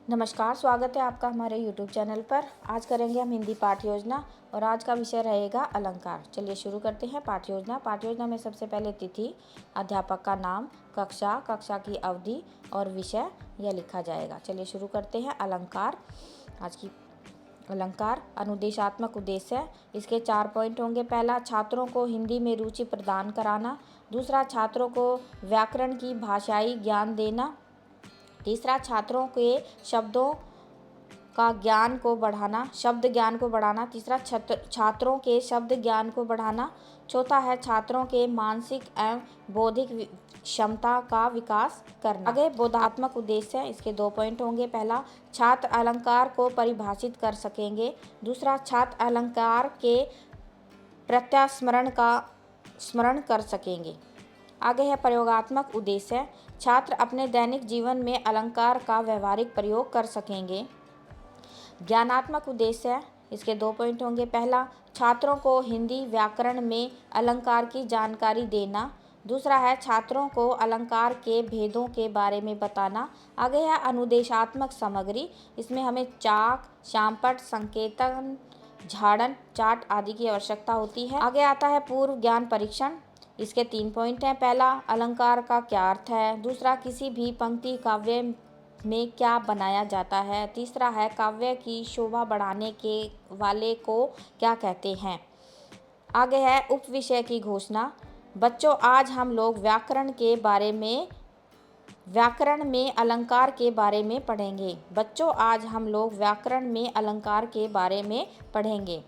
नमस्कार, स्वागत है आपका हमारे YouTube चैनल पर। आज करेंगे हम हिंदी पाठ्य योजना और आज का विषय रहेगा अलंकार। चलिए शुरू करते हैं पाठ्य योजना। पाठ्य योजना में सबसे पहले तिथि, अध्यापक का नाम, कक्षा की अवधि और विषय यह लिखा जाएगा। चलिए शुरू करते हैं। अलंकार, आज की अलंकार अनुदेशात्मक उद्देश्य, इसके 4 पॉइंट होंगे। पहला, छात्रों को हिंदी में रुचि प्रदान कराना। दूसरा, छात्रों को व्याकरण की भाषाई ज्ञान देना। तीसरा, छात्रों के शब्दों का ज्ञान को बढ़ाना, शब्द ज्ञान को बढ़ाना। तीसरा, छात्रों के शब्द ज्ञान को बढ़ाना। चौथा है छात्रों के मानसिक एवं बौद्धिक क्षमता का विकास करना। आगे बोधात्मक उद्देश्य, इसके 2 पॉइंट होंगे। पहला, छात्र अलंकार को परिभाषित कर सकेंगे। दूसरा, छात्र अलंकार के प्रत्यास्मरण का स्मरण कर सकेंगे। आगे है प्रयोगात्मक उद्देश्य, छात्र अपने दैनिक जीवन में अलंकार का व्यवहारिक प्रयोग कर सकेंगे। ज्ञानात्मक उद्देश्य, इसके 2 पॉइंट होंगे। पहला, छात्रों को हिंदी व्याकरण में अलंकार की जानकारी देना। दूसरा है छात्रों को अलंकार के भेदों के बारे में बताना। आगे है अनुदेशात्मक सामग्री, इसमें हमें चाक, शामपट, संकेतन, झाड़न, चार्ट आदि की आवश्यकता होती है। आगे आता है पूर्व ज्ञान परीक्षण, इसके 3 पॉइंट हैं। पहला, अलंकार का क्या अर्थ है। दूसरा, किसी भी पंक्ति काव्य में क्या बनाया जाता है। तीसरा है काव्य की शोभा बढ़ाने के वाले को क्या कहते हैं। आगे है उपविषय की घोषणा। बच्चों, आज हम लोग व्याकरण में अलंकार के बारे में पढ़ेंगे। बच्चों, आज हम लोग व्याकरण में अलंकार के बारे में पढ़ेंगे।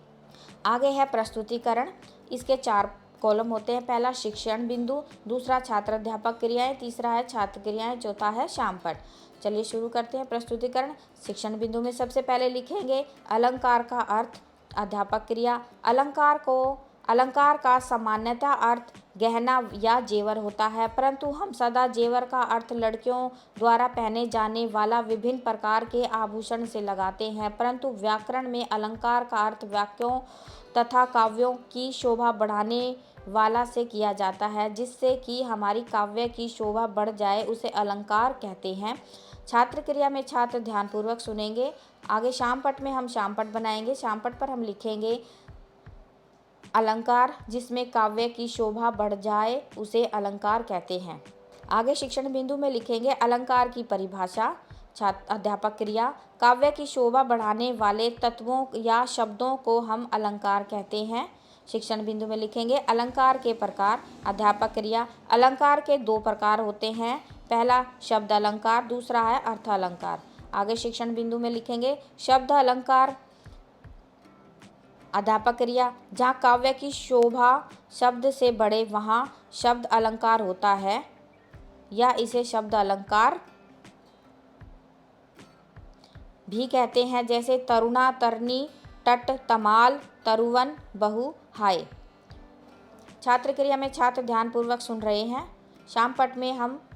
आगे है प्रस्तुतिकरण, इसके 4 कॉलम होते हैं। पहला, शिक्षण बिंदु। दूसरा, छात्र अध्यापक क्रियाएं। तीसरा है छात्र क्रियाएं। चौथा है शामपट। चलिए शुरू करते हैं प्रस्तुतिकरण। शिक्षण बिंदु में सबसे पहले लिखेंगे अलंकार का अर्थ, अध्यापक क्रिया। अलंकार का सामान्यतः अर्थ गहना या जेवर होता है, परंतु हम सदा जेवर का अर्थ लड़कियों द्वारा पहने जाने वाला विभिन्न प्रकार के आभूषण से लगाते हैं, परंतु व्याकरण में अलंकार का अर्थ वाक्यों तथा काव्यों की शोभा बढ़ाने वाला से किया जाता है। जिससे कि हमारी काव्य की शोभा बढ़ जाए उसे अलंकार कहते हैं। छात्र क्रिया में छात्र ध्यानपूर्वक सुनेंगे। आगे शामपट में हम शामपट बनाएंगे। शामपट पर हम लिखेंगे अलंकार जिसमें काव्य की शोभा बढ़ जाए उसे अलंकार कहते हैं। आगे शिक्षण बिंदु में लिखेंगे अलंकार की परिभाषा। छात्र अध्यापक क्रिया, काव्य की शोभा बढ़ाने वाले तत्वों या शब्दों को हम अलंकार कहते हैं। शिक्षण बिंदु में लिखेंगे अलंकार के प्रकार। अध्यापक क्रिया, अलंकार के 2 प्रकार होते हैं। पहला, शब्द अलंकार, दूसरा है अर्थ अलंकार। आगे शिक्षण बिंदु में लिखेंगे शब्द अलंकार। अध्यापक क्रिया, जहाँ काव्य की शोभा शब्द से बढ़े वहाँ शब्द अलंकार होता है या इसे शब्द अलंकार भी कहते हैं, जैसे तरुणा, तरनी, तट, तमाल, तरुवन, बहु, हाय। छात्र क्रिया में छात्र ध्यानपूर्वक सुन रहे हैं। शामपट में हम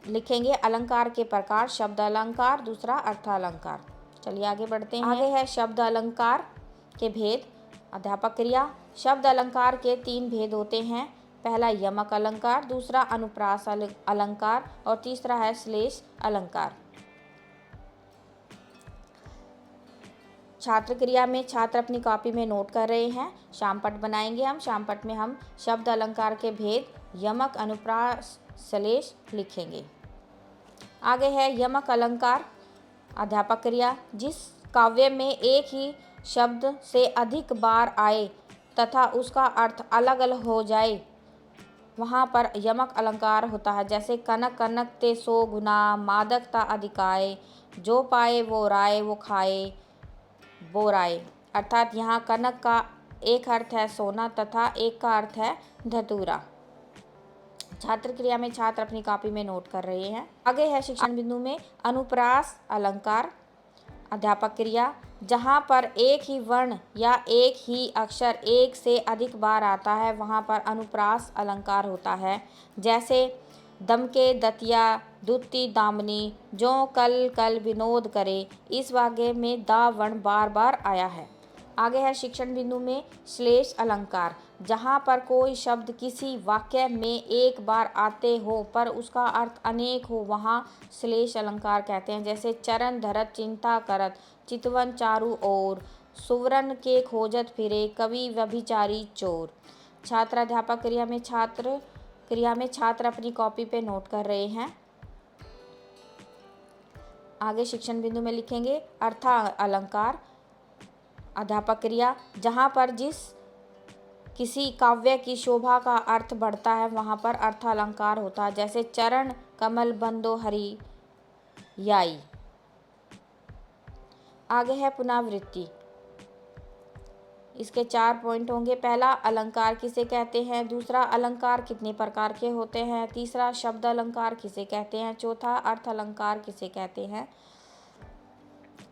लिखेंगे अलंकार के प्रकार, शब्द अलंकार, दूसरा अर्थ अलंकार। चलिए आगे बढ़ते हैं। आगे है शब्द अलंकार के भेद। अध्यापक क्रिया, शब्द अलंकार के 3 भेद होते हैं। पहला, यमक अलंकार, दूसरा अनुप्रास अलंकार और तीसरा है श्लेष अलंकार। छात्र क्रिया में छात्र अपनी कॉपी में नोट कर रहे हैं। शामपट बनाएंगे हम। शामपट में हम शब्द अलंकार के भेद, यमक, अनुप्रास, श्लेष लिखेंगे। आगे है यमक अलंकार। अध्यापक क्रिया, जिस काव्य में एक ही शब्द से अधिक बार आए तथा उसका अर्थ अलग अलग हो जाए वहाँ पर यमक अलंकार होता है। जैसे कनक कनक ते 100 गुना, मादकता अधिकाए, जो पाए वो राय, वो खाए वो राय। अर्थात यहाँ कनक का एक अर्थ है सोना तथा एक का अर्थ है धतूरा। छात्र क्रिया में छात्र अपनी कॉपी में नोट कर रहे हैं। आगे है शिक्षण बिंदु में अनुप्रास अलंकार। अध्यापक क्रिया, जहाँ पर एक ही वर्ण या एक ही अक्षर एक से अधिक बार आता है वहाँ पर अनुप्रास अलंकार होता है। जैसे दमके दतिया, दुत्ती दामनी, जो कल कल विनोद करे, इस वाक्य में दा वर्ण बार बार आया है। आगे है शिक्षण बिंदु में श्लेष अलंकार। जहाँ पर कोई शब्द किसी वाक्य में एक बार आते हो पर उसका अर्थ अनेक हो वहाँ श्लेष अलंकार कहते हैं। जैसे चरण धरत चिंता करत, चितवन चारु ओर, सुवर्ण के खोजत फिरे, कवि व्यभिचारी चोर। छात्राध्यापक क्रिया में छात्र अपनी कॉपी पे नोट कर रहे हैं। आगे शिक्षण बिंदु में लिखेंगे अर्थ अलंकार। अध्यापक क्रिया, जहाँ पर जिस किसी काव्य की शोभा का अर्थ बढ़ता है वहाँ पर अर्थ अलंकार होता है। जैसे चरण कमल बंदो हरि याई। आगे है पुनरावृत्ति। इसके 4 पॉइंट होंगे। पहला, अलंकार किसे कहते हैं। दूसरा, अलंकार कितने प्रकार के होते हैं। तीसरा, शब्द अलंकार किसे कहते हैं। चौथा, अर्थ अलंकार किसे कहते हैं।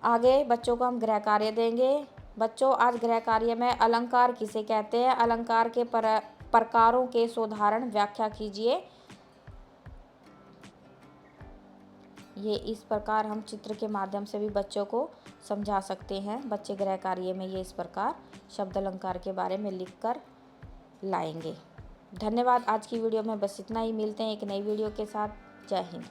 आगे बच्चों को हम गृह कार्य देंगे। बच्चों, आज गृह कार्य में अलंकार किसे कहते हैं, अलंकार के प्रकारों के साधारण व्याख्या कीजिए। ये इस प्रकार हम चित्र के माध्यम से भी बच्चों को समझा सकते हैं। बच्चे गृह कार्य में ये इस प्रकार शब्द अलंकार के बारे में लिखकर लाएंगे। धन्यवाद। आज की वीडियो में बस इतना ही। मिलते हैं एक नई वीडियो के साथ। जय हिंद।